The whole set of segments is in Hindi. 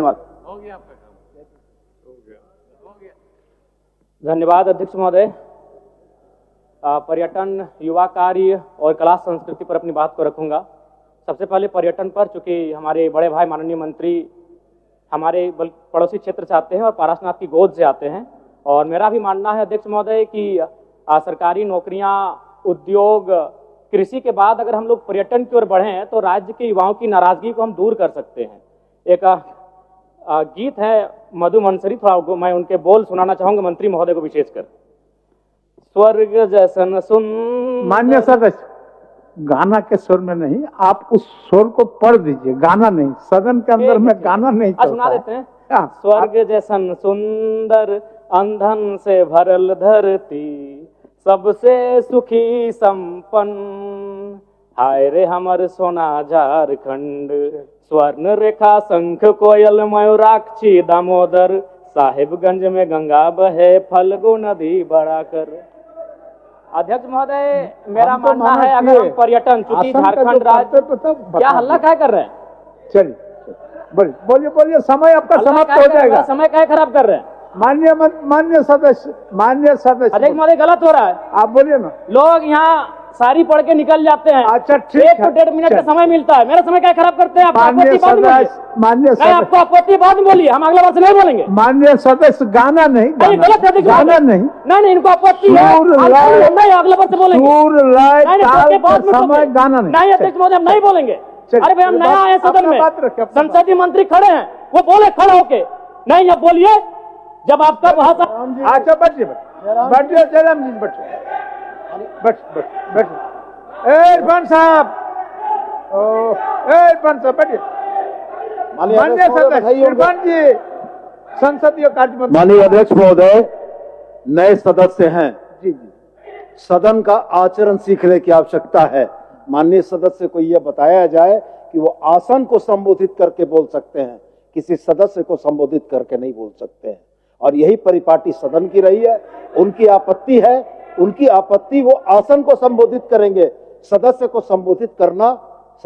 धन्यवाद। हो गया आपका काम, हो गया। धन्यवाद अध्यक्ष महोदय। पर्यटन, युवा कार्य और कला संस्कृति पर अपनी बात को रखूंगा। सबसे पहले पर्यटन पर, चूंकि हमारे बड़े भाई माननीय मंत्री हमारे पड़ोसी क्षेत्र से आते हैं और पारसनाथ की गोद से आते हैं, और मेरा भी मानना है अध्यक्ष महोदय कि सरकारी नौकरियां, उद्योग, कृषि के बाद अगर हम लोग पर्यटन की ओर बढ़ें तो राज्य के युवाओं की नाराजगी को हम दूर कर सकते हैं। एक गीत है मधु मंसरी, थोड़ा मैं उनके बोल सुनाना चाहूंगा मंत्री महोदय को विशेषकर। स्वर्ग जैसन सुंदर। मान्य सदस्य, गाना के स्वर में नहीं, आप उस स्वर को पढ़ दीजिए, गाना नहीं। सदन के अंदर में गाना नहीं चलता। सुना देते हैं। स्वर्ग जैसन सुंदर, अंधन से भरल धरती, सबसे सुखी संपन्न, हाय रे हमर सोना झारखंड, स्वर्ण रेखा शंख कोयल मयूराक्षी दामोदर, साहिबगंज में गंगा बहे फल्गु नदी बढ़ाकर। अध्यक्ष महोदय, मेरा मानना है अगर हम पर्यटन, चूंकि झारखंड राज्य, क्या हल्ला क्या कर रहे हैं? चलिए बोलिए बोलिए, समय आपका समाप्त हो जाएगा। समय क्या खराब कर रहे हैं? मान्य सदस्य अध्यक्ष महोदय, गलत हो रहा है। आप बोलिए ना। लोग यहाँ सारी पढ़ के निकल जाते हैं। अच्छा ठीक है, 1 to 1.5 मिनट का समय मिलता है, मेरा समय क्या खराब करते हैं? मान्य सदस्य, आपको आपत्ति बाद में बोलिए, हम अगले बार से नहीं बोलेंगे। मान्य सदस्य, गाना नहीं, गलत है, गाना नहीं, नहीं इनको आपत्ति है, अगले बार से बोलेंगे। समय गाना नहीं, अध्यक्ष महोदय हम नहीं बोलेंगे। अरे भाई, हम नया आए सदन में, संसदीय मंत्री खड़े हैं, वो बोले खड़े होके, नहीं अब बोलिए जब आपका बहुत। अच्छा बैठिए जयराम जी, बैठिए। इरफान साहब, बैठिए। माननीय सदस्य इरफान जी, संसदीय कार्य मंत्री। माननीय अध्यक्ष महोदय, नए सदस्य हैं जी, सदन का आचरण सीखने की आवश्यकता है। माननीय सदस्य को यह बताया जाए कि वो आसन को संबोधित करके बोल सकते हैं, किसी सदस्य को संबोधित करके नहीं बोल सकते हैं, और यही परिपाटी सदन की रही है। उनकी आपत्ति है, उनकी आपत्ति, वो आसन को संबोधित करेंगे, सदस्य को संबोधित करना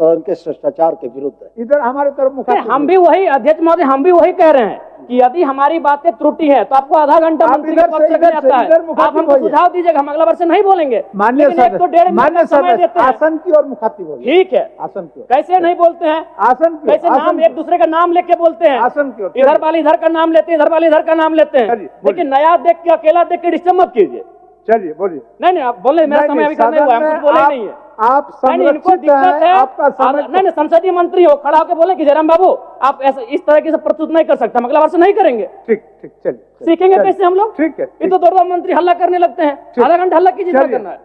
सदन के शिष्टाचार के विरुद्ध है। इधर हमारे तरफ हम भी वही, अध्यक्ष महोदय हम भी वही कह रहे हैं कि यदि हमारी बातें त्रुटि है तो आपको आधा घंटा मंत्री के पक्ष से जाता है, आप हमको सुझाव दीजिएगा, हम अगला बार से नहीं बोलेंगे। मान्य सदस्य, आसन की और मुखातिब होइए। ठीक है, आसन की। कैसे नहीं बोलते हैं? आसन की। कैसे नाम एक दूसरे का नाम लेके बोलते हैं? आसन की। इधर वाले इधर का नाम लेते हैं, इधर वाले इधर का नाम लेते हैं, लेकिन नया देख के, अकेला देख के डिस्टर्ब मत कीजिए। चलिए बोलिए। नहीं आप बोले, मेरा समय अभी करने हुआ है, हम कुछ बोले नहीं है। आप इनको दिक्कत है, आपका समय। नहीं संसदीय मंत्री हो, खड़ा होकर बोले कि जयराम बाबू आप ऐसा इस तरह की प्रस्तुत नहीं कर सकते, हम अगला बार से नहीं करेंगे। ठीक चलिए। सीखेंगे कैसे हम लोग? ठीक है। ये तो दो मंत्री हल्ला करने लगते हैं, आधा घंटा हल्ला कीजिए, क्या करना है?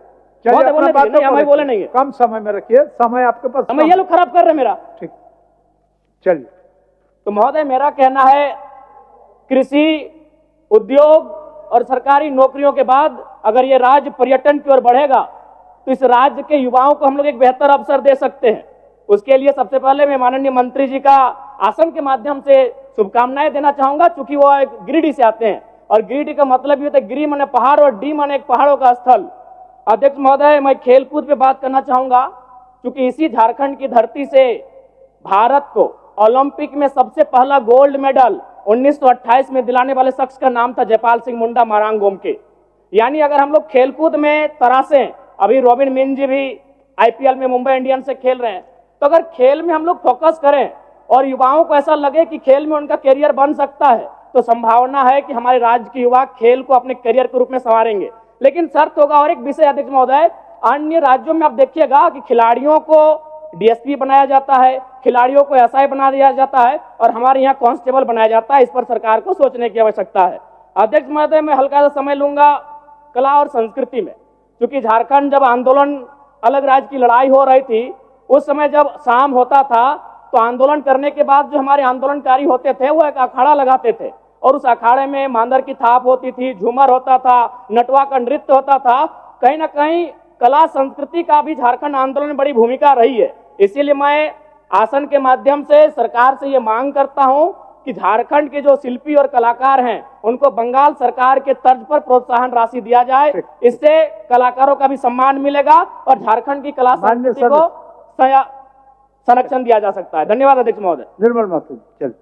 हमें बोले नहीं है, कम समय में रखिए, समय आपके पास। समय ये लोग खराब कर रहे हैं मेरा। ठीक, चलिए। तो महोदय, मेरा कहना है कृषि, उद्योग और सरकारी नौकरियों के बाद अगर ये राज्य पर्यटन की ओर बढ़ेगा तो इस राज्य के युवाओं को हम लोग एक बेहतर अवसर दे सकते हैं। उसके लिए सबसे पहले मैं माननीय मंत्री जी का आसन के माध्यम से शुभकामनाएं देना चाहूंगा, चूंकि वो एक गिरिडीह से आते हैं और गिरिडीह का मतलब ये होता है गिरी माने पहाड़ और डी माने एक पहाड़ों का स्थल। अध्यक्ष महोदय, मैं खेलकूद पे बात करना चाहूंगा, क्योंकि इसी झारखंड की धरती से भारत को ओलंपिक में सबसे पहला गोल्ड मेडल 1928 में दिलाने वाले शख्स का नाम था जयपाल सिंह मुंडा मारांग गोमके। यानी अगर हम लोग खेलकूद में तरासें, अभी रॉबिन मिन जी भी आईपीएल में मुंबई इंडियंस से खेल रहे हैं, तो अगर खेल में हम लोग फोकस करें और युवाओं को ऐसा लगे कि खेल में उनका करियर बन सकता है, तो संभावना है कि हमारे राज्य के युवा खेल को अपने करियर के रूप में संवारेंगे। लेकिन शर्त होगा और एक विषय अध्यक्ष महोदय, अन्य राज्यों में आप देखिएगा कि खिलाड़ियों को डीएसपी बनाया जाता है, खिलाड़ियों को एसआई बना दिया जाता है, और हमारे यहाँ कांस्टेबल बनाया जाता है। इस पर सरकार को सोचने की आवश्यकता है। अध्यक्ष महोदय, मैं हल्का सा समय लूंगा कला और संस्कृति में, क्योंकि झारखंड जब आंदोलन, अलग राज्य की लड़ाई हो रही थी, उस समय जब शाम होता था तो आंदोलन करने के बाद जो हमारे आंदोलनकारी होते थे वो एक अखाड़ा लगाते थे, और उस अखाड़े में मांदर की थाप होती थी, झूमर होता था, नटवा का नृत्य होता था। कहीं ना कहीं कला संस्कृति का भी झारखंड आंदोलन में बड़ी भूमिका रही है। इसीलिए मैं आसन के माध्यम से सरकार से ये मांग करता हूं कि झारखंड के जो शिल्पी और कलाकार हैं उनको बंगाल सरकार के तर्ज पर प्रोत्साहन राशि दिया जाए। इससे कलाकारों का भी सम्मान मिलेगा और झारखंड की कला संस्कृति को संरक्षण दिया जा सकता है। धन्यवाद अध्यक्ष महोदय। निर्मल माथुर, चल।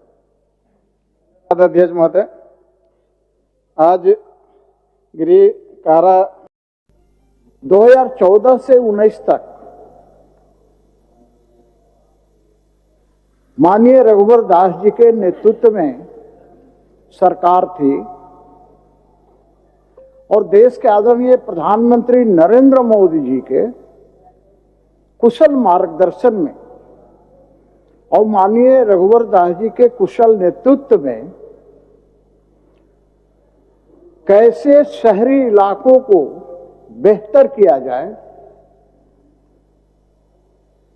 अध्यक्ष महोदय, आज गृह कारा 2014 से 19 तक माननीय रघुवर दास जी के नेतृत्व में सरकार थी और देश के आदरणीय प्रधानमंत्री नरेंद्र मोदी जी के कुशल मार्गदर्शन में और माननीय रघुवर दास जी के कुशल नेतृत्व में कैसे शहरी इलाकों को बेहतर किया जाए,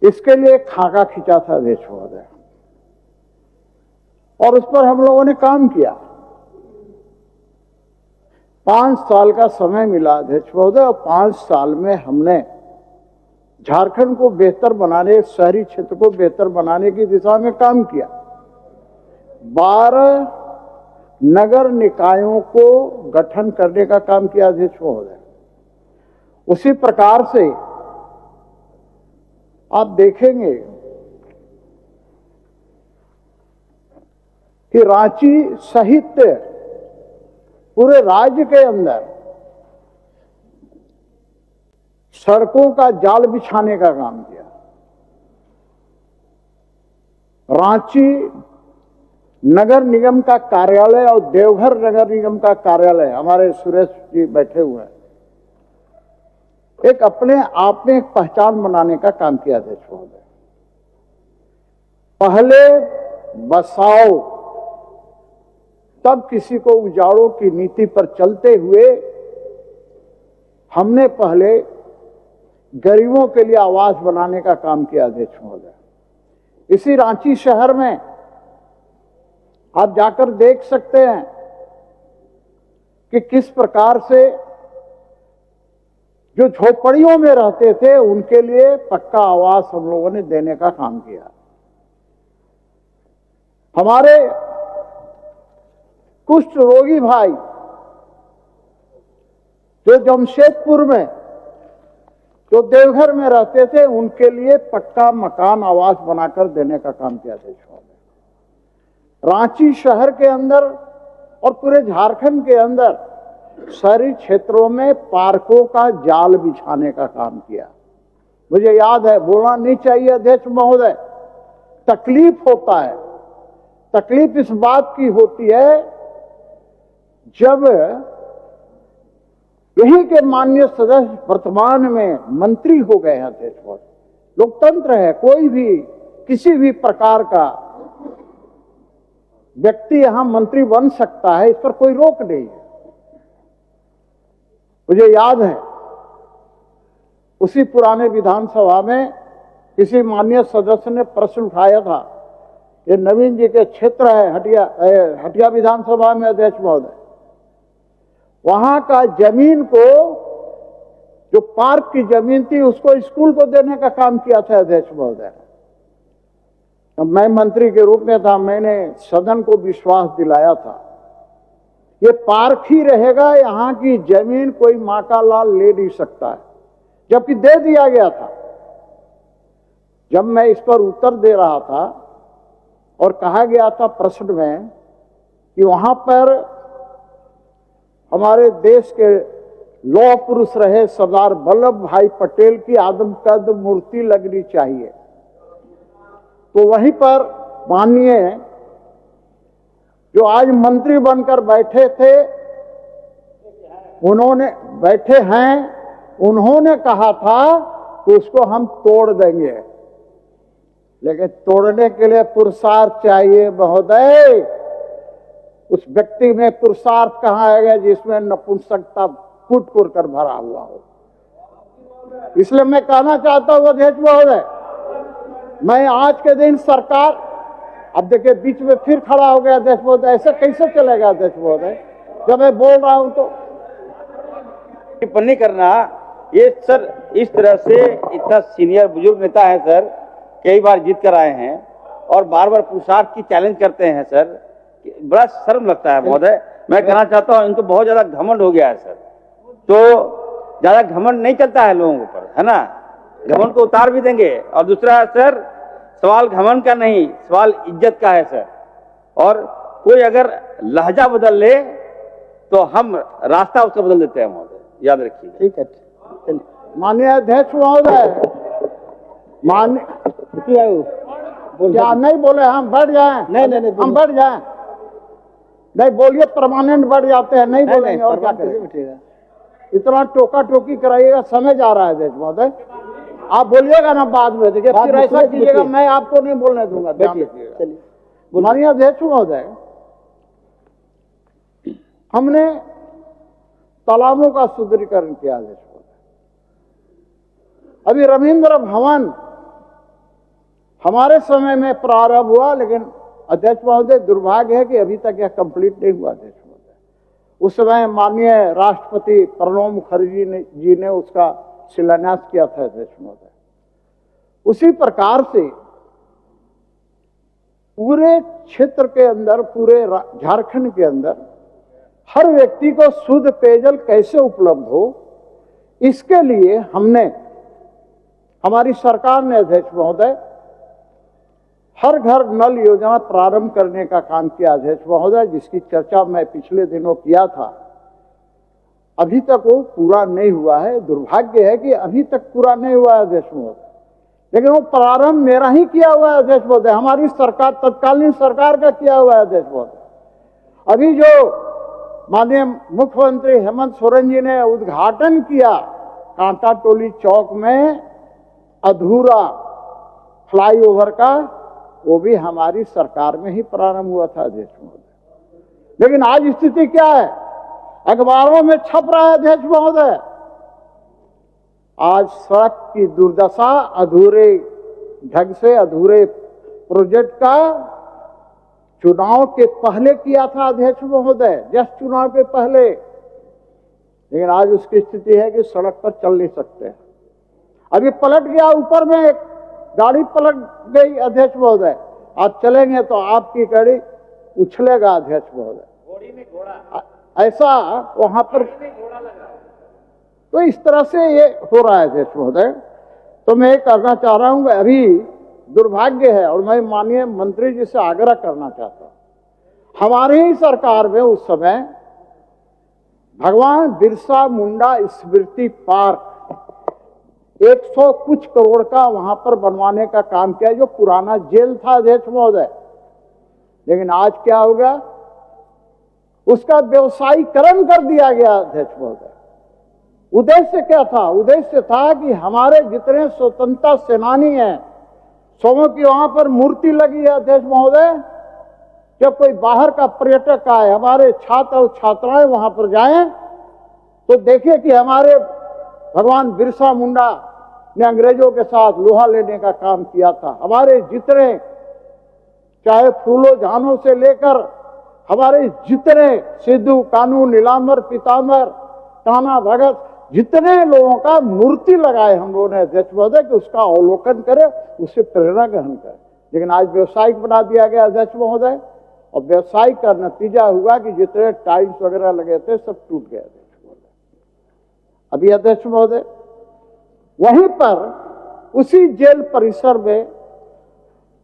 इसके लिए खाका खींचा था अध्यक्ष महोदय, और उस पर हम लोगों ने काम किया। 5 साल का समय मिला अध्यक्ष महोदय, और 5 साल में हमने झारखंड को बेहतर बनाने, शहरी क्षेत्र को बेहतर बनाने की दिशा में काम किया। 12 नगर निकायों को गठन करने का काम किया अध्यक्ष महोदय। उसी प्रकार से आप देखेंगे कि रांची सहित पूरे राज्य के अंदर सड़कों का जाल बिछाने का काम किया। रांची नगर निगम का कार्यालय और देवघर नगर निगम का कार्यालय, हमारे सुरेश जी बैठे हुए हैं, एक अपने आप में एक पहचान बनाने का काम किया अध्यक्ष महोदय। पहले बसाओ तब किसी को उजाड़ो की नीति पर चलते हुए हमने पहले गरीबों के लिए आवास बनाने का काम किया अध्यक्ष महोदय। इसी रांची शहर में आप जाकर देख सकते हैं कि किस प्रकार से जो झोपड़ियों में रहते थे उनके लिए पक्का आवास हम लोगों ने देने का काम किया। हमारे कुष्ठ रोगी भाई जो जमशेदपुर में, जो देवघर में रहते थे, उनके लिए पक्का मकान आवास बनाकर देने का काम किया था। रांची शहर के अंदर और पूरे झारखंड के अंदर शहरी क्षेत्रों में पार्कों का जाल बिछाने का काम किया। मुझे याद है, बोलना नहीं चाहिए अध्यक्ष महोदय, तकलीफ होता है। तकलीफ इस बात की होती है जब यही के माननीय सदस्य वर्तमान में मंत्री हो गए हैं अध्यक्ष महोदय। लोकतंत्र है, कोई भी किसी भी प्रकार का व्यक्ति यहां मंत्री बन सकता है, इस पर कोई रोक नहीं है। मुझे याद है उसी पुराने विधानसभा में किसी माननीय सदस्य ने प्रश्न उठाया था, ये नवीन जी के क्षेत्र है हटिया विधानसभा में अध्यक्ष महोदय, वहां का जमीन को, जो पार्क की जमीन थी, उसको स्कूल को देने का काम किया था अध्यक्ष महोदय। मैं मंत्री के रूप में था, मैंने सदन को विश्वास दिलाया था ये पार्क ही रहेगा, यहां की जमीन कोई मां का लाल ले नहीं सकता है, जबकि दे दिया गया था। जब मैं इस पर उत्तर दे रहा था और कहा गया था प्रश्न में कि वहां पर हमारे देश के लौह पुरुष रहे सरदार वल्लभ भाई पटेल की आदमकद मूर्ति लगनी चाहिए, तो वहीं पर माननीय जो आज मंत्री बनकर बैठे थे, उन्होंने कहा था कि उसको हम तोड़ देंगे, लेकिन तोड़ने के लिए पुरुषार्थ चाहिए महोदय। उस व्यक्ति में पुरुषार्थ कहाँ आएगा जिसमें नपुंसकता कुट कर भरा हुआ हो। इसलिए मैं कहना चाहता हूं अध्यक्ष महोदय, मैं आज के दिन सरकार, अब देखिए बीच में फिर खड़ा हो गया अध्यक्ष महोदय, ऐसे कैसे चलेगा अध्यक्ष महोदय, जब मैं बोल रहा हूं तो टिप्पणी करना। ये सर इस तरह से इतना सीनियर बुजुर्ग नेता है सर, कई बार जीत कर आए हैं और बार बार पुरुषार्थ की चैलेंज करते हैं सर, बड़ा शर्म लगता है महोदय। मैं कहना चाहता हूं इनको बहुत ज्यादा घमंड हो गया है सर, तो ज्यादा घमंड नहीं चलता है लोगों पर, है ना, घमंड को उतार भी देंगे। और दूसरा सर, सवाल घमंड का नहीं, सवाल इज्जत का है सर। और कोई अगर लहजा बदल ले तो हम रास्ता उसका बदल देते हैं महोदय, याद रखिएगा। ठीक है, चलिए। माननीय अध्यक्ष महोदय, क्या नहीं बोले? हम बढ़ जाएं? नहीं, हम बढ़ जाएं? नहीं बोलिए, परमानेंट बढ़ जाते हैं, नहीं बोलेंगे और क्या करेंगे? इतना टोका टोकी कराइएगा, समय जा रहा है अध्यक्ष महोदय। आप बोलिएगा ना बाद में, देखिए फिर ऐसा कीजिएगा, मैं आपको नहीं बोलने दूंगा। चलिए। माननीय अध्यक्ष महोदय, हमने तालाबों का सुदृढ़ीकरण किया अध्यक्ष महोदय। अभी रविंद्र भवन हमारे समय में प्रारंभ हुआ, लेकिन अध्यक्ष महोदय दुर्भाग्य है कि अभी तक यह कंप्लीट नहीं हुआ अध्यक्ष महोदय। उस समय माननीय राष्ट्रपति प्रणब मुखर्जी जी ने उसका शिलान्यास किया था अध्यक्ष महोदय। उसी प्रकार से पूरे क्षेत्र के अंदर, पूरे झारखंड के अंदर हर व्यक्ति को शुद्ध पेयजल कैसे उपलब्ध हो, इसके लिए हमारी सरकार ने अध्यक्ष महोदय हर घर नल योजना प्रारंभ करने का काम किया अध्यक्ष महोदय, जिसकी चर्चा मैं पिछले दिनों किया था। अभी तक वो पूरा नहीं हुआ है। दुर्भाग्य है कि अभी तक पूरा नहीं हुआ है अध्यक्ष महोदय, लेकिन वो प्रारंभ मेरा ही किया हुआ है अध्यक्ष महोदय, हमारी सरकार, तत्कालीन सरकार का किया हुआ है अध्यक्ष महोदय। अभी जो माननीय मुख्यमंत्री हेमंत सोरेन जी ने उद्घाटन किया कांटा टोली चौक में अधूरा फ्लाईओवर का, वो भी हमारी सरकार में ही प्रारंभ हुआ था अध्यक्ष महोदय। लेकिन आज स्थिति क्या है? अखबारों में छप रहा है अध्यक्ष महोदय, आज सड़क की दुर्दशा, अधूरे ढंग से अधूरे प्रोजेक्ट का चुनाव के पहले किया था अध्यक्ष महोदय, जस्ट चुनाव के पहले। लेकिन आज उसकी स्थिति है कि सड़क पर चल नहीं सकते। अभी पलट गया, ऊपर में एक गाड़ी पलट गई अध्यक्ष महोदय। आज चलेंगे तो आपकी गाड़ी उछलेगा अध्यक्ष महोदय। घोड़ी में घोड़ा, ऐसा वहां पर घोड़ा लगा। तो इस तरह से ये हो रहा है अध्यक्ष महोदय। तो मैं कहना चाह रहा हूं, अभी दुर्भाग्य है और मैं माननीय मंत्री जी से आग्रह करना चाहता हूं, हमारी ही सरकार में उस समय भगवान बिरसा मुंडा स्मृति पार्क 100 कुछ करोड़ का वहां पर बनवाने का काम किया, जो पुराना जेल था अध्यक्ष महोदय। लेकिन आज क्या होगा? उसका व्यवसायीकरण कर दिया गया अध्यक्ष महोदय। उद्देश्य क्या था? उद्देश्य था कि हमारे जितने स्वतंत्रता सेनानी हैं, सबों की वहां पर मूर्ति लगी है अध्यक्ष महोदय। जब कोई बाहर का पर्यटक आए, हमारे छात्र और छात्राएं वहां पर जाएं, तो देखें कि हमारे भगवान बिरसा मुंडा ने अंग्रेजों के साथ लोहा लेने का काम किया था। हमारे जितने, चाहे फूलों झानों से लेकर हमारे जितने सिद्धू, कानू, नीलांबर, पीतांबर, कान्हा भगत, जितने लोगों का मूर्ति लगाए हम लोगों ने अध्यक्ष महोदय, कि उसका अवलोकन करें, उससे प्रेरणा ग्रहण करें। लेकिन आज व्यवसायिक बना दिया गया अध्यक्ष महोदय, और व्यवसायिक का नतीजा हुआ कि जितने टाइल्स वगैरह लगे थे सब टूट गए अध्यक्ष महोदय। अभी अध्यक्ष महोदय वहीं पर उसी जेल परिसर में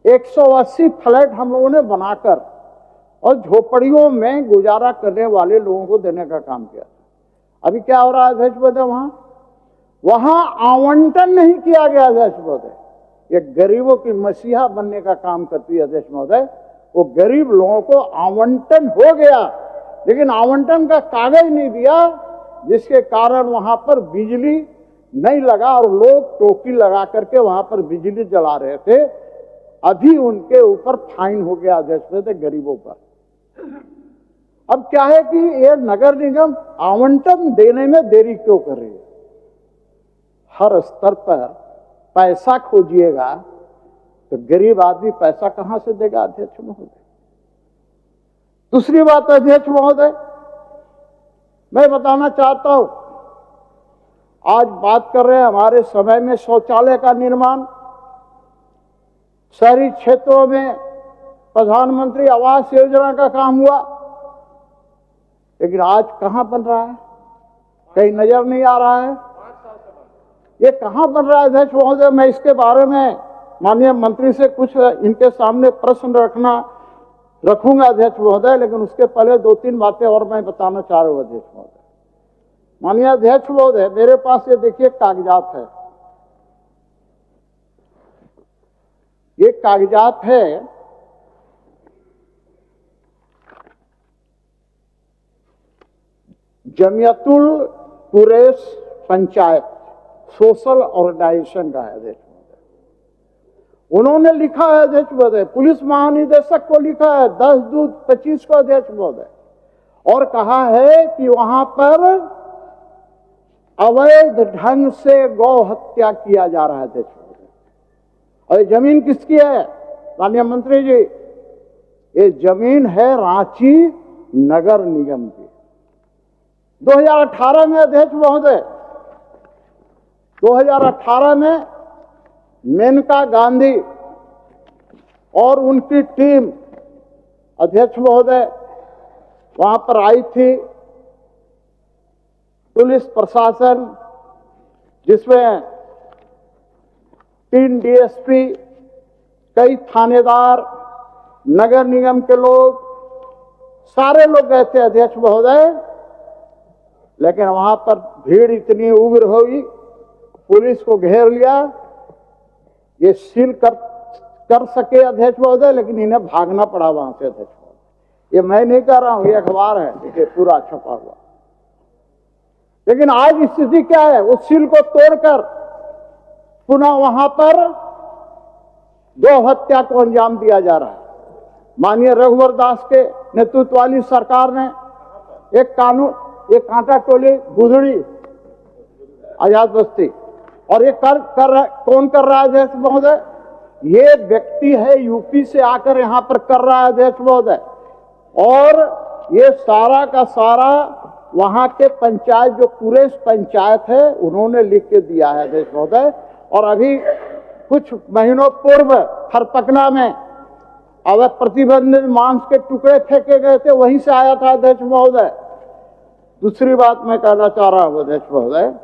180 फ्लैट हम लोगों ने बनाकर और झोपड़ियों में गुजारा करने वाले लोगों को देने का काम किया। अभी क्या हो रहा है अध्यक्ष महोदय? वहां आवंटन नहीं किया गया अध्यक्ष महोदय। ये गरीबों की मसीहा बनने का काम करती है अध्यक्ष महोदय। वो गरीब लोगों को आवंटन हो गया, लेकिन आवंटन का कागज नहीं दिया, जिसके कारण वहां पर बिजली नहीं लगा और लोग टोपी लगा करके वहां पर बिजली जला रहे थे। अभी उनके ऊपर फाइन हो गया अध्यक्ष महोदय, गरीबों पर। अब क्या है कि ये नगर निगम आवंटन देने में देरी क्यों कर रही है? हर स्तर पर पैसा खोजिएगा तो गरीब आदमी पैसा कहां से देगा अध्यक्ष महोदय? दूसरी बात अध्यक्ष महोदय, मैं बताना चाहता हूं, आज बात कर रहे हैं हमारे समय में शौचालय का निर्माण, शहरी क्षेत्रों में प्रधानमंत्री आवास योजना का काम हुआ, लेकिन आज कहां बन रहा है? कहीं नजर नहीं आ रहा है। ये कहां बन रहा है अध्यक्ष महोदय? मैं इसके बारे में माननीय मंत्री से कुछ इनके सामने प्रश्न रखना रखूंगा अध्यक्ष महोदय, लेकिन उसके पहले 2-3 बातें और मैं बताना चाह रहा हूं अध्यक्ष महोदय। माननीय अध्यक्ष महोदय, मेरे पास ये देखिए कागजात है, ये कागजात है जमियतुल कुरैश पंचायत सोशल ऑर्गेनाइजेशन का है अध्यक्ष महोदय। उन्होंने लिखा है अध्यक्ष महोदय, पुलिस महानिदेशक को लिखा है 10/2/25 को अध्यक्ष महोदय, और कहा है कि वहां पर अवैध ढंग से गौ हत्या किया जा रहा है अध्यक्ष महोदय। और ये जमीन किसकी है माननीय मंत्री जी? ये जमीन है रांची नगर निगम की। 2018 में अध्यक्ष महोदय, 2018 में मेनका गांधी और उनकी टीम अध्यक्ष महोदय वहां पर आई थी, पुलिस प्रशासन जिसमें 3 डीएसपी, कई थानेदार, नगर निगम के लोग, सारे लोग गए थे अध्यक्ष महोदय। लेकिन वहां पर भीड़ इतनी उग्र हुई, पुलिस को घेर लिया, ये सील कर सके अध्यक्ष महोदय, लेकिन इन्हें भागना पड़ा वहां से अध्यक्ष महोदय। ये मैं नहीं कह रहा हूं, ये अखबार है, देखिए पूरा छपा हुआ। लेकिन आज स्थिति क्या है? उस सील को तोड़कर पुनः वहां पर गौ हत्या को अंजाम दिया जा रहा है। माननीय रघुवर दास के नेतृत्व वाली सरकार ने एक कानून, एक कांटा टोली गुदड़ी आजाद बस्ती, और ये कौन कर रहा है अध्यक्ष महोदय? ये व्यक्ति है यूपी से आकर यहां पर कर रहा है अध्यक्ष महोदय। और ये सारा का सारा वहां के पंचायत, जो कुरैश पंचायत है, उन्होंने लिख के दिया है अध्यक्ष महोदय। और अभी कुछ महीनों पूर्व थरपकना में अवैध प्रतिबंधित मांस के टुकड़े फेंके गए थे, वहीं से आया था अध्यक्ष महोदय। दूसरी बात मैं कहना चाह रहा हूं अध्यक्ष महोदय,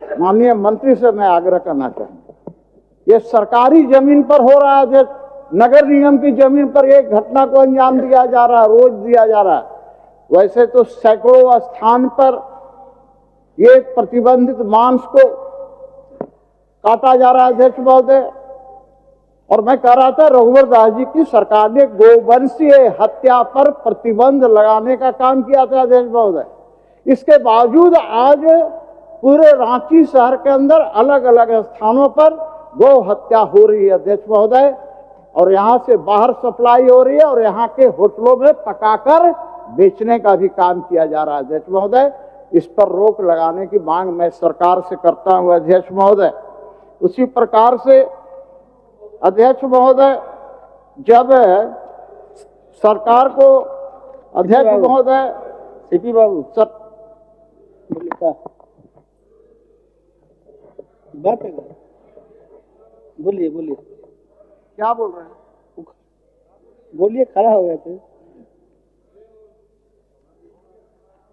माननीय मंत्री से मैं आग्रह करना चाहूंगा, ये सरकारी जमीन पर हो रहा है अध्यक्ष, नगर निगम की जमीन पर एक घटना को अंजाम दिया जा रहा है, रोज दिया जा रहा है। वैसे तो सैकड़ों स्थान पर ये प्रतिबंधित मांस को काटा जा रहा है अध्यक्ष महोदय। और मैं कह रहा था, रघुवर दास जी की सरकार ने गोवंशीय हत्या पर प्रतिबंध लगाने का काम किया था अध्यक्ष महोदय। इसके बावजूद आज पूरे रांची शहर के अंदर अलग अलग स्थानों पर गौ हत्या हो रही है अध्यक्ष महोदय, और यहां से बाहर सप्लाई हो रही है, और यहां के होटलों में पकाकर बेचने का भी काम किया जा रहा है अध्यक्ष महोदय। इस पर रोक लगाने की मांग मैं सरकार से करता हूं अध्यक्ष महोदय। उसी प्रकार से अध्यक्ष महोदय, जब सरकार को अध्यक्ष महोदय, सीपी बाबू सर बात है, बोलिए बोलिए, क्या बोल रहे हैं? बोलिए, खड़ा हो गए थे।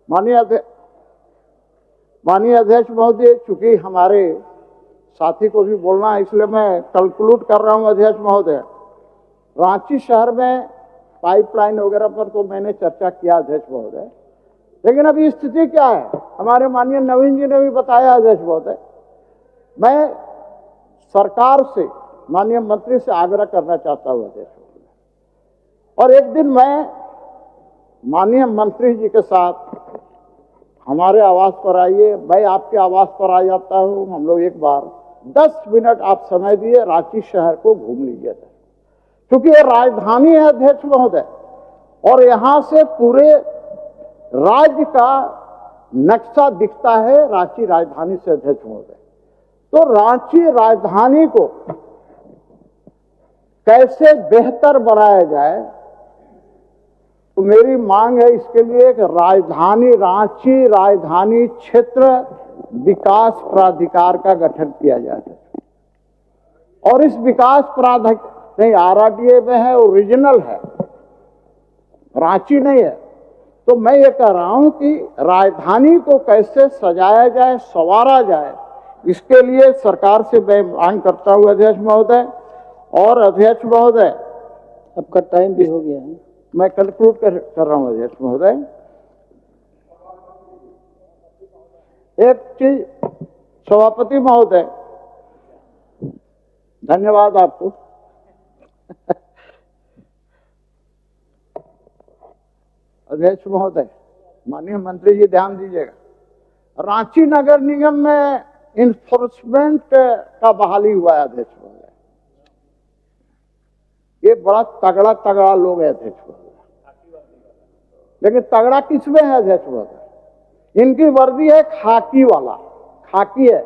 माननीय अध्यक्ष महोदय, चूंकि हमारे साथी को भी बोलना है, इसलिए मैं कंक्लूड कर रहा हूं अध्यक्ष महोदय। रांची शहर में पाइपलाइन वगैरह पर तो मैंने चर्चा किया अध्यक्ष महोदय, लेकिन अभी स्थिति क्या है हमारे माननीय नवीन जी ने भी बताया अध्यक्ष महोदय। मैं सरकार से, माननीय मंत्री से आग्रह करना चाहता हूं अध्यक्ष महोदय, और एक दिन मैं माननीय मंत्री जी के साथ हमारे आवास पर आइए, मैं आपके आवास पर आ जाता हूं, हम लोग एक बार 10 मिनट आप समय दिए, रांची शहर को घूम लीजिए, क्योंकि ये राजधानी है अध्यक्ष महोदय, और यहां से पूरे राज्य का नक्शा दिखता है रांची राजधानी से अध्यक्ष महोदय। तो रांची राजधानी को कैसे बेहतर बनाया जाए, तो मेरी मांग है इसके लिए एक राजधानी, रांची राजधानी क्षेत्र विकास प्राधिकार का गठन किया जाए। और इस विकास प्राधिकार नहीं आरडीए में है, ओरिजिनल है, रांची नहीं है। तो मैं ये कह रहा हूं कि राजधानी को कैसे सजाया जाए, संवारा जाए, इसके लिए सरकार से मैं मांग करता हूं अध्यक्ष महोदय। और अध्यक्ष महोदय, आपका टाइम भी हो गया है। मैं कंक्लूड कर रहा हूँ अध्यक्ष महोदय। एक चीज सभापति महोदय, धन्यवाद आपको। अध्यक्ष महोदय, माननीय मंत्री जी ध्यान दीजिएगा, रांची नगर निगम में इन्फोर्समेंट का बहाली हुआ है अध्यक्ष महोदय। ये बड़ा तगड़ा तगड़ा लोग है अध्यक्ष महोदय, लेकिन तगड़ा किसमें है अध्यक्ष महोदय? इनकी वर्दी है खाकी वाला, खाकी है,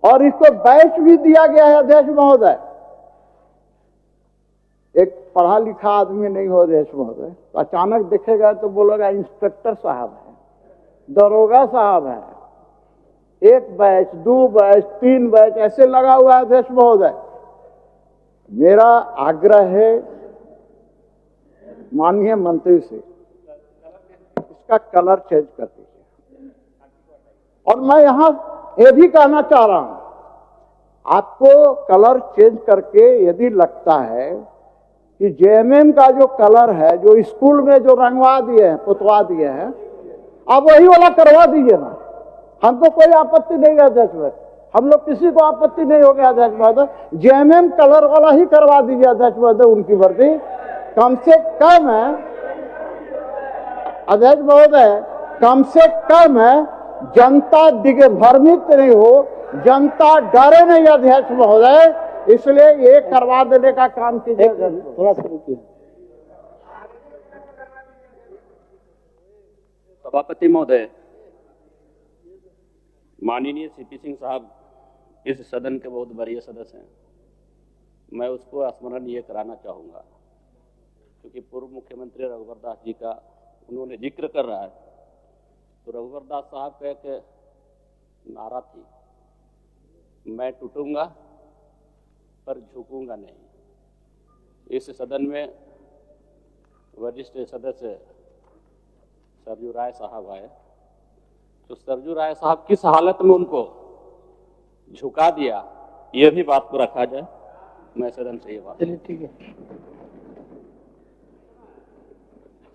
और इसको बैच भी दिया गया है अध्यक्ष महोदय। एक पढ़ा लिखा आदमी नहीं हो अध्यक्ष महोदय तो अचानक दिखेगा तो बोलेगा इंस्पेक्टर साहब है, दरोगा साहब है। एक बैच, 2 बैच, 3 बैच ऐसे लगा हुआ है अध्यक्ष महोदय। मेरा आग्रह है माननीय मंत्री से, इसका कलर चेंज कर दीजिए। और मैं यहां ये भी कहना चाह रहा हूं, आपको कलर चेंज करके यदि लगता है कि जेएमएम का जो कलर है, जो स्कूल में जो रंगवा दिए हैं, पुतवा दिए हैं, आप वही वाला करवा दीजिए ना, हमको कोई आपत्ति नहीं है अध्यक्ष महोदय। हम लोग किसी को आपत्ति नहीं हो गया अध्यक्ष महोदय, जेएमएम कलर वाला ही करवा दीजिए अध्यक्ष महोदय। उनकी वर्दी कम से कम है अध्यक्ष महोदय, कम से कम है, जनता भ्रमित नहीं हो, जनता डरे नहीं अध्यक्ष महोदय, इसलिए ये करवा देने का काम कीजिए। थोड़ा सा रुकिए। सभापति महोदय, माननीय सीपी सिंह साहब इस सदन के बहुत वरीय सदस्य हैं। मैं उसको स्मरण ये कराना चाहूँगा, क्योंकि पूर्व मुख्यमंत्री रघुवर दास जी का उन्होंने जिक्र कर रहा है, तो रघुवर दास साहब का एक नारा थी, मैं टूटूंगा पर झुकूंगा नहीं। इस सदन में वरिष्ठ सदस्य सरजू राय साहब आए, तो सरजू राय साहब किस हालत में उनको झुका दिया, ये भी बात को रखा जाए। मैं सदन से ये बात, चलिए ठीक है।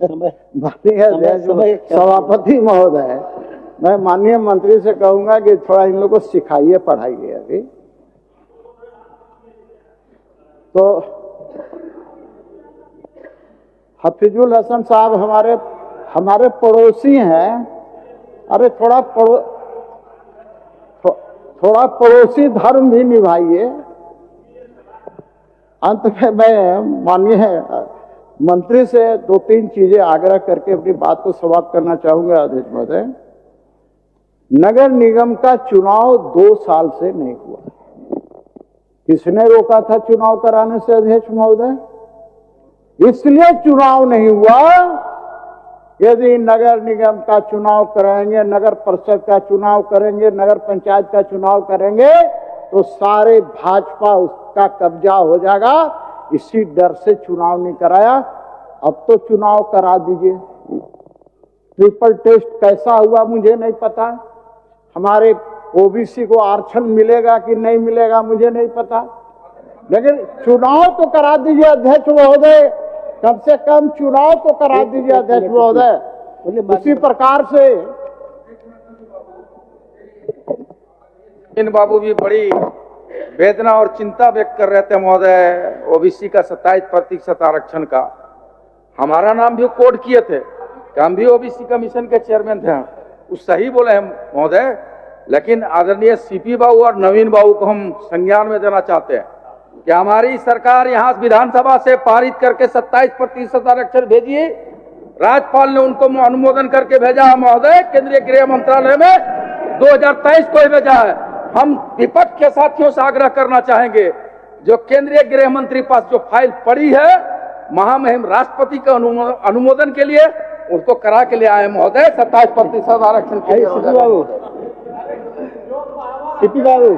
माननीय सभापति महोदय, मैं माननीय मंत्री से कहूंगा कि थोड़ा इन लोगों को सिखाइए, पढ़ाइए। अभी तो हफीजुल हसन साहब हमारे पड़ोसी हैं। अरे थोड़ा पड़ोसी धर्म भी निभाइए। अंत में मैं माननीय मंत्री से 2-3 चीजें आग्रह करके अपनी बात को समाप्त करना चाहूंगा अध्यक्ष महोदय। नगर निगम का चुनाव 2 साल से नहीं हुआ। किसने रोका था चुनाव कराने से अध्यक्ष महोदय? इसलिए चुनाव नहीं हुआ, यदि नगर निगम का चुनाव कराएंगे, नगर परिषद का चुनाव करेंगे, नगर पंचायत का चुनाव करेंगे, तो सारे भाजपा उसका कब्जा हो जाएगा। इसी डर से चुनाव नहीं कराया। अब तो चुनाव करा दीजिए। ट्रिपल टेस्ट कैसा हुआ मुझे नहीं पता, हमारे ओबीसी को आरक्षण मिलेगा कि नहीं मिलेगा मुझे नहीं पता, लेकिन चुनाव तो करा दीजिए अध्यक्ष महोदय, कम से कम चुनाव तो करा दीजिए अध्यक्ष महोदय। उसी प्रकार से इन बाबू भी बड़ी वेदना और चिंता व्यक्त कर रहे थे महोदय, ओबीसी का 27% आरक्षण का। हमारा नाम भी कोट किए थे कि हम भी ओबीसी कमीशन के चेयरमैन थे। उस सही बोले हैं महोदय, लेकिन आदरणीय सीपी बाबू और नवीन बाबू को हम संज्ञान में देना चाहते हैं कि हमारी सरकार यहाँ विधानसभा से पारित करके 27% आरक्षण भेजिए। राज्यपाल ने उनको अनुमोदन करके भेजा है महोदय, केंद्रीय गृह मंत्रालय में 2023 को ही भेजा है। हम विपक्ष के साथियों से आग्रह करना चाहेंगे, जो केंद्रीय गृह मंत्री पास जो फाइल पड़ी है महामहिम राष्ट्रपति के अनुमोदन के लिए, उसको करा के ले आए महोदय 27% आरक्षण के लिए। सीपी बाबू,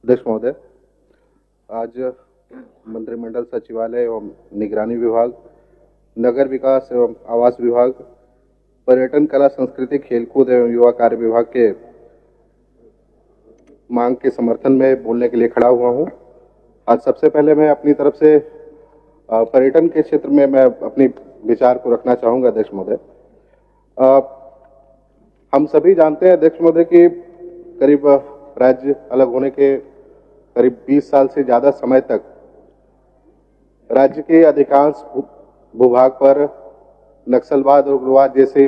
अध्यक्ष महोदय, आज मंत्रिमंडल सचिवालय एवं निगरानी विभाग, नगर विकास एवं आवास विभाग, पर्यटन कला संस्कृति खेलकूद एवं युवा कार्य विभाग के मांग के समर्थन में बोलने के लिए खड़ा हुआ हूं। आज सबसे पहले मैं अपनी तरफ से पर्यटन के क्षेत्र में मैं अपनी विचार को रखना चाहूंगा अध्यक्ष महोदय। हम सभी जानते हैं अध्यक्ष महोदय कि करीब राज्य अलग होने के करीब 20 साल से ज्यादा समय तक राज्य के अधिकांश भूभाग पर नक्सलवाद और उग्रवाद जैसे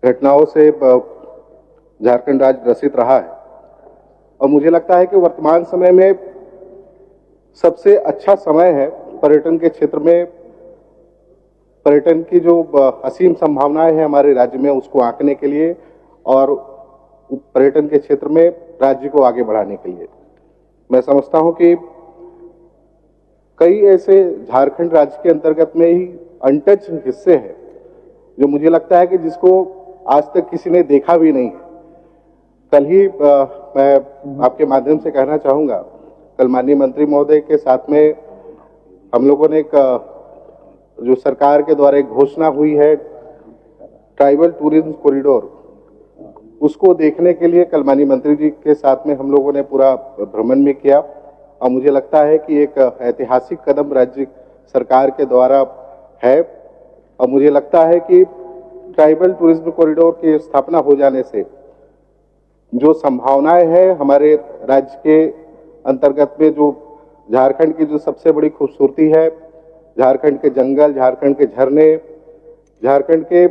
घटनाओं से झारखंड राज्य ग्रसित रहा है और मुझे लगता है कि वर्तमान समय में सबसे अच्छा समय है पर्यटन के क्षेत्र में पर्यटन की जो असीम संभावनाएं हैं हमारे राज्य में उसको आंकने के लिए और पर्यटन के क्षेत्र में राज्य को आगे बढ़ाने के लिए। मैं समझता हूं कि कई ऐसे झारखंड राज्य के अंतर्गत में ही अनटच हिस्से हैं जो मुझे लगता है कि जिसको आज तक किसी ने देखा भी नहीं है। कल ही मैं आपके माध्यम से कहना चाहूंगा, कल माननीय मंत्री महोदय के साथ में हम लोगों ने एक जो सरकार के द्वारा एक घोषणा हुई है ट्राइबल टूरिज्म कॉरिडोर, उसको देखने के लिए कल माननीय मंत्री जी के साथ में हम लोगों ने पूरा भ्रमण में किया और मुझे लगता है कि एक ऐतिहासिक कदम राज्य सरकार के द्वारा है और मुझे लगता है कि ट्राइबल टूरिज्म कॉरिडोर की स्थापना हो जाने से जो संभावनाएं हैं हमारे राज्य के अंतर्गत में, जो झारखंड की जो सबसे बड़ी खूबसूरती है, झारखंड के जंगल, झारखंड के झरने, झारखंड के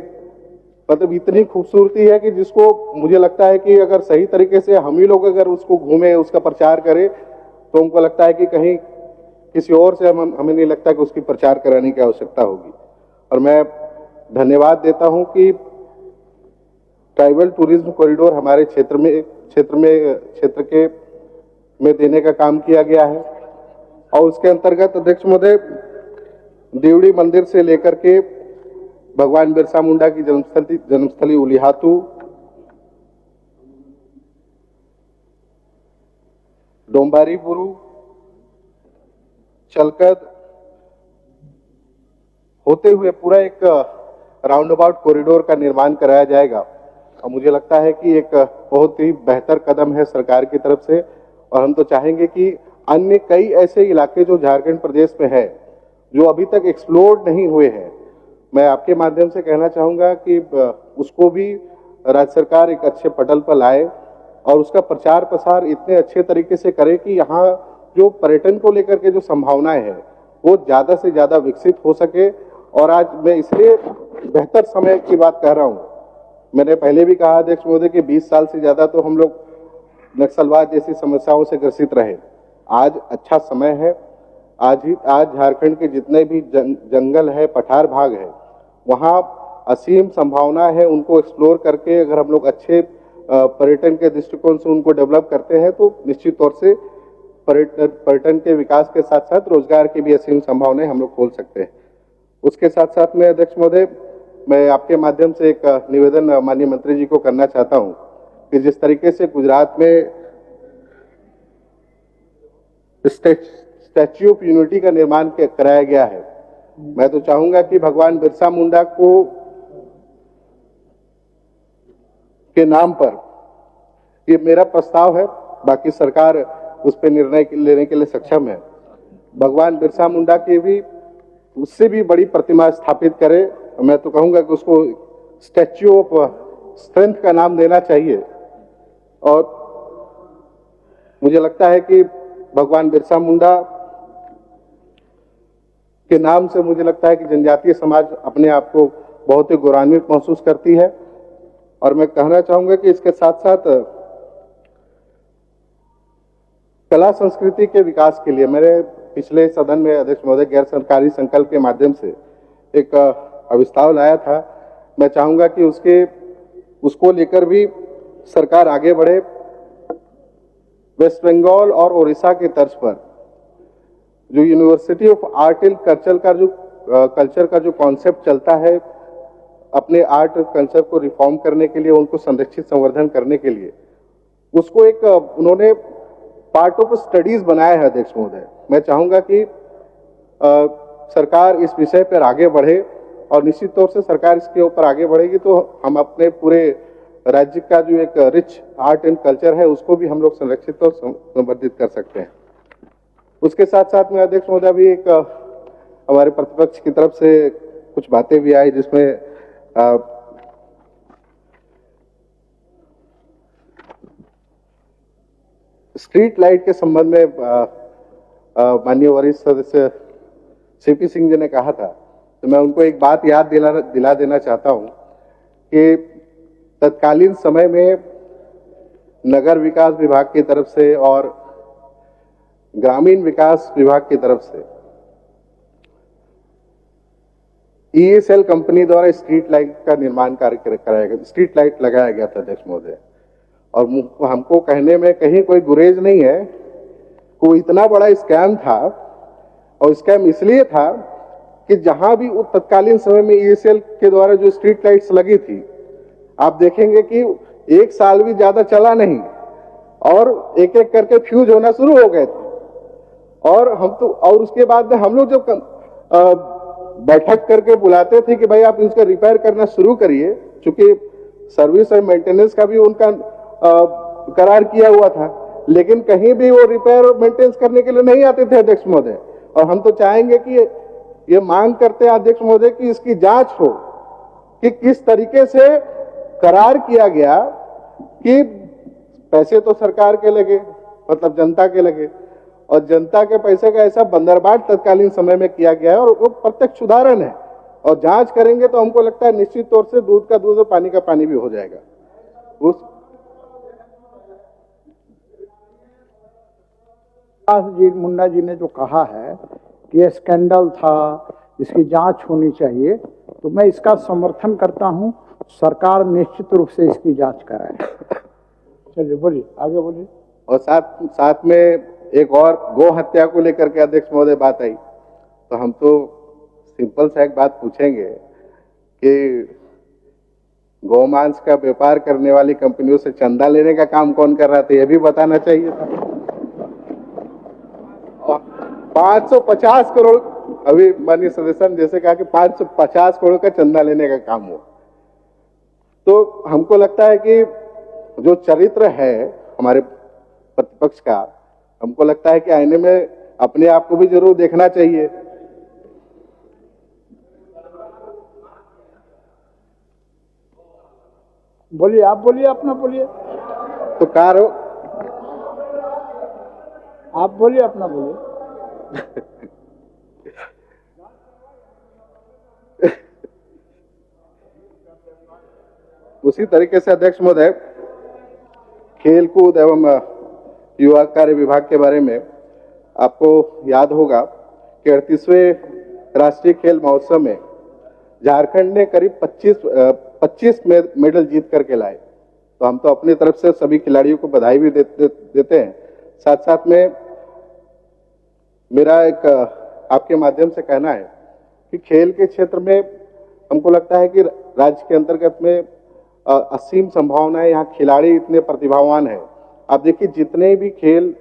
मतलब इतनी खूबसूरती है कि जिसको मुझे लगता है कि अगर सही तरीके से हम ही लोग अगर उसको घूमें, उसका प्रचार करें, तो हमको लगता है कि कहीं किसी और से हमें नहीं लगता कि उसकी प्रचार कराने की आवश्यकता होगी। और मैं धन्यवाद देता हूं कि ट्राइबल टूरिज्म कॉरिडोर हमारे क्षेत्र में देने का काम किया गया है और उसके अंतर्गत अध्यक्ष महोदय देवड़ी मंदिर से लेकर के भगवान बिरसा मुंडा की जन्मस्थली उलिहातू, डोंबारीपुरु, चलकद होते हुए पूरा एक राउंड अबाउट कॉरिडोर का निर्माण कराया जाएगा और मुझे लगता है कि एक बहुत ही बेहतर कदम है सरकार की तरफ से और हम तो चाहेंगे कि अन्य कई ऐसे इलाके जो झारखंड प्रदेश में है जो अभी तक एक्सप्लोर नहीं हुए हैं, मैं आपके माध्यम से कहना चाहूंगा कि उसको भी राज्य सरकार एक अच्छे पटल पर लाए और उसका प्रचार प्रसार इतने अच्छे तरीके से करे कि यहाँ जो पर्यटन को लेकर के जो संभावनाएं हैं वो ज्यादा से ज्यादा विकसित हो सके। और आज मैं इसलिए बेहतर समय की बात कह रहा हूं, मैंने पहले भी कहा अध्यक्ष महोदय कि 20 साल से ज्यादा तो हम लोग नक्सलवाद जैसी समस्याओं से ग्रसित रहे। आज अच्छा समय है। आज झारखंड के जितने भी जंगल है, पठार भाग है, वहाँ असीम संभावना है। उनको एक्सप्लोर करके अगर हम लोग अच्छे पर्यटन के दृष्टिकोण से उनको डेवलप करते हैं तो निश्चित तौर से पर्यटन के विकास के साथ साथ रोजगार की भी असीम संभावनाएं हम लोग खोल सकते हैं। उसके साथ साथ में अध्यक्ष महोदय, मैं आपके माध्यम से एक निवेदन माननीय मंत्री जी को करना चाहता हूं कि जिस तरीके से गुजरात में स्टैच्यू ऑफ यूनिटी का निर्माण कराया गया है, मैं तो चाहूंगा कि भगवान बिरसा मुंडा के नाम पर, ये मेरा प्रस्ताव है, बाकी सरकार उस पर निर्णय लेने के लिए सक्षम है, भगवान बिरसा मुंडा की भी उससे भी बड़ी प्रतिमा स्थापित करे। मैं तो कहूंगा कि उसको स्टैच्यू ऑफ स्ट्रेंथ का नाम देना चाहिए। और मुझे लगता है कि भगवान बिरसा मुंडा के नाम से मुझे लगता है कि जनजातीय समाज अपने आप को बहुत ही गौरवान्वित महसूस करती है। और मैं कहना चाहूंगा कि इसके साथ साथ कला संस्कृति के विकास के लिए मेरे पिछले सदन में अध्यक्ष महोदय गैर सरकारी संकल्प के माध्यम से एक अविस्ताव लाया था। मैं चाहूंगा कि उसको लेकर भी सरकार आगे बढ़े। वेस्ट बंगाल और ओडिशा के तर्ज पर जो university of art and culture का जो कॉन्सेप्ट चलता है, अपने आर्ट कल्चर को रिफॉर्म करने के लिए, उनको संरक्षित संवर्धन करने के लिए, उसको एक उन्होंने पार्ट ऑफ स्टडीज बनाया है अध्यक्ष महोदय। मैं चाहूंगा कि सरकार इस विषय पर आगे बढ़े और निश्चित तौर से सरकार इसके ऊपर आगे बढ़ेगी तो हम अपने पूरे राज्य का जो एक रिच आर्ट एंड कल्चर है उसको भी हम लोग संरक्षित और संवर्धित कर सकते हैं। उसके साथ साथ में अध्यक्ष महोदय भी एक हमारे प्रतिपक्ष की तरफ से कुछ बातें भी आई, जिसमें स्ट्रीट लाइट के संबंध में माननीय वरिष्ठ सदस्य सीपी सिंह जी ने कहा था, तो मैं उनको एक बात याद दिला देना चाहता हूं कि तत्कालीन समय में नगर विकास विभाग की तरफ से और ग्रामीण विकास विभाग की तरफ से ईएसएल कंपनी द्वारा स्ट्रीट लाइट का निर्माण कार्य कराया गया, स्ट्रीट लाइट लगाया गया था अध्यक्ष महोदय। और हमको कहने में कहीं कोई गुरेज नहीं है, वो इतना बड़ा स्कैम था। और स्कैम इसलिए था कि जहां भी तत्कालीन समय में ईएसएल के द्वारा जो स्ट्रीट लाइट्स लगी थी, आप देखेंगे कि एक साल भी ज्यादा चला नहीं और एक एक करके फ्यूज होना शुरू हो गए थे। और उसके बाद में हम लोग जब बैठक करके बुलाते थे कि भाई आप इसका रिपेयर करना शुरू करिए, क्योंकि सर्विस और मेंटेनेंस का भी उनका करार किया हुआ था, लेकिन कहीं भी वो रिपेयर और मेंटेनेंस करने के लिए नहीं आते थे अध्यक्ष महोदय। और हम तो चाहेंगे कि ये मांग करते हैं अध्यक्ष महोदय कि इसकी जांच हो कि किस तरीके से करार किया गया कि पैसे तो सरकार के लगे, मतलब जनता के लगे, और जनता के पैसे का ऐसा बंदरबाट तत्कालीन समय में किया गया है। और वो प्रत्यक्ष उदाहरण है, और जांच करेंगे तो हमको लगता है निश्चित तौर से दूध का दूध और पानी का पानी भी हो जाएगा। उस जी मुन्ना जी ने जो कहा है कि ये स्कैंडल था, इसकी जांच होनी चाहिए, तो मैं इसका समर्थन करता हूं। सरकार निश्चित रूप से इसकी जांच कराए। चलिए बोलिए, आगे बोलिए। और साथ में एक और गौ हत्या को लेकर के अध्यक्ष महोदय बात आई, तो हम तो सिंपल सा एक बात पूछेंगे कि गौमांस का व्यापार करने वाली कंपनियों से चंदा लेने का काम कौन कर रहा था, यह भी बताना चाहिए था। 550 करोड़, अभी माननीय सदस्य ने जैसे कहा कि 550 करोड़ का चंदा लेने का काम हुआ। तो हमको लगता है कि जो चरित्र है हमारे प्रतिपक्ष का, हमको लगता है कि आईने में अपने आप को भी जरूर देखना चाहिए। बोलिए, आप बोलिए, अपना बोलिए। तो कार हो, आप बोलिए, अपना बोलिए। उसी तरीके से अध्यक्ष महोदय, खेलकूद एवं युवा कार्य विभाग के बारे में आपको याद होगा कि 38वें राष्ट्रीय खेल महोत्सव में झारखंड ने करीब 25 मेडल जीत करके लाए। तो हम तो अपनी तरफ से सभी खिलाड़ियों को बधाई भी देते हैं। साथ साथ में मेरा एक आपके माध्यम से कहना है कि खेल के क्षेत्र में हमको लगता है कि राज्य के अंतर्गत में असीम संभावनाएं, यहाँ खिलाड़ी इतने प्रतिभावान हैं। आप देखिए जितने भी खेल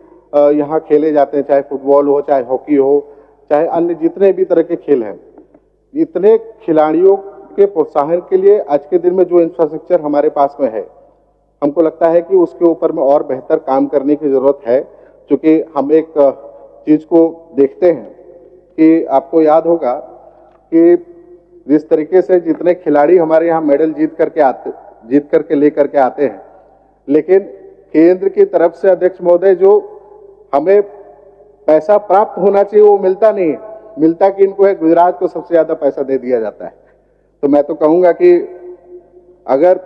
यहाँ खेले जाते हैं, चाहे फुटबॉल हो, चाहे हॉकी हो, चाहे अन्य जितने भी तरह के खेल हैं, इतने खिलाड़ियों के प्रोत्साहन के लिए आज के दिन में जो इंफ्रास्ट्रक्चर हमारे पास में है, हमको लगता है कि उसके ऊपर में और बेहतर काम करने की जरूरत है। क्योंकि हम एक चीज को देखते हैं कि आपको याद होगा कि जिस तरीके से जितने खिलाड़ी हमारे यहाँ मेडल जीत करके लेकर के आते हैं, लेकिन केंद्र की तरफ से अध्यक्ष महोदय जो हमें पैसा प्राप्त होना चाहिए वो मिलता नहीं है। मिलता कि इनको है गुजरात को सबसे ज्यादा पैसा दे दिया जाता है। तो मैं तो कहूंगा कि अगर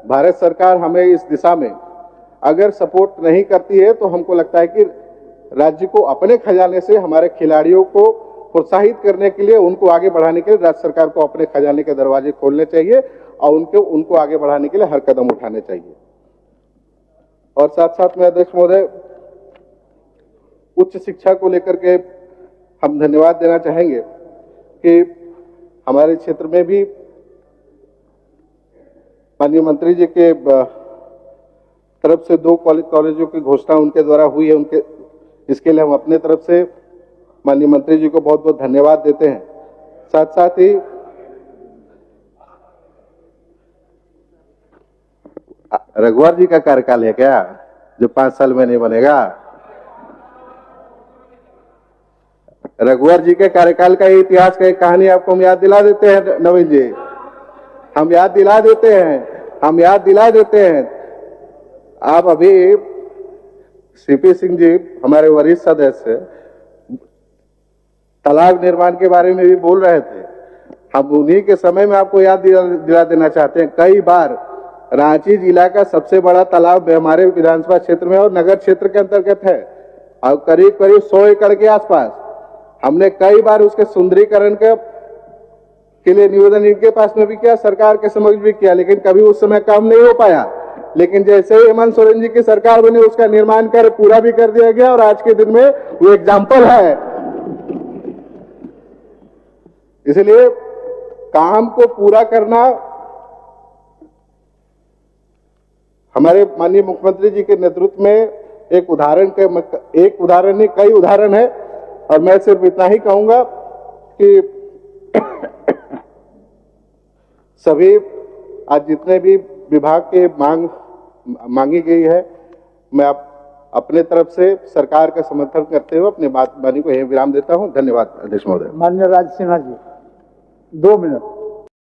भारत सरकार हमें इस दिशा में अगर सपोर्ट नहीं करती है, तो हमको लगता है कि राज्य को अपने खजाने से हमारे खिलाड़ियों को प्रोत्साहित करने के लिए, उनको आगे बढ़ाने के लिए राज्य सरकार को अपने खजाने के दरवाजे खोलने चाहिए और उनको आगे बढ़ाने के लिए हर कदम उठाने चाहिए। और साथ साथ में अध्यक्ष महोदय, उच्च शिक्षा को लेकर के हम धन्यवाद देना चाहेंगे कि हमारे क्षेत्र में भी माननीय मंत्री जी के तरफ से 2 कॉलेजों की घोषणा उनके द्वारा हुई है। इसके लिए हम अपने तरफ से माननीय मंत्री जी को बहुत बहुत धन्यवाद देते हैं। साथ साथ ही रघुवर जी का कार्यकाल है क्या जो 5 साल में नहीं बनेगा? रघुवर जी के कार्यकाल का इतिहास का एक कहानी आपको हम याद दिला देते हैं नवीन जी, हम याद दिला देते हैं। आप अभी सीपी सिंह जी हमारे वरिष्ठ सदस्य तालाब निर्माण के बारे में भी बोल रहे थे। हम उन्हीं के समय में आपको याद दिला देना चाहते हैं, कई बार रांची जिला का सबसे बड़ा तालाब हमारे विधानसभा क्षेत्र में और नगर क्षेत्र के अंतर्गत है और करीब करीब 100 एकड़ के आसपास। हमने कई बार उसके सुंदरीकरण के लिए निवेदन इनके पास में भी किया, सरकार के समक्ष भी किया, लेकिन कभी उस समय काम नहीं हो पाया। लेकिन जैसे ही हेमंत सोरेन जी की सरकार बनी उसका निर्माण कर पूरा भी कर दिया गया और आज के दिन में वो एग्जाम्पल है। इसलिए काम को पूरा करना हमारे माननीय मुख्यमंत्री जी के नेतृत्व में एक उदाहरण नहीं कई उदाहरण है। और मैं सिर्फ इतना ही कहूंगा कि सभी आज जितने भी विभाग के मांगी गई है, मैं अपने तरफ से सरकार का समर्थन करते हुए अपनी बात वाणी को यहीं विराम देता हूं। धन्यवाद अध्यक्ष महोदय। माननीय राज सिन्हा जी 2 मिनट।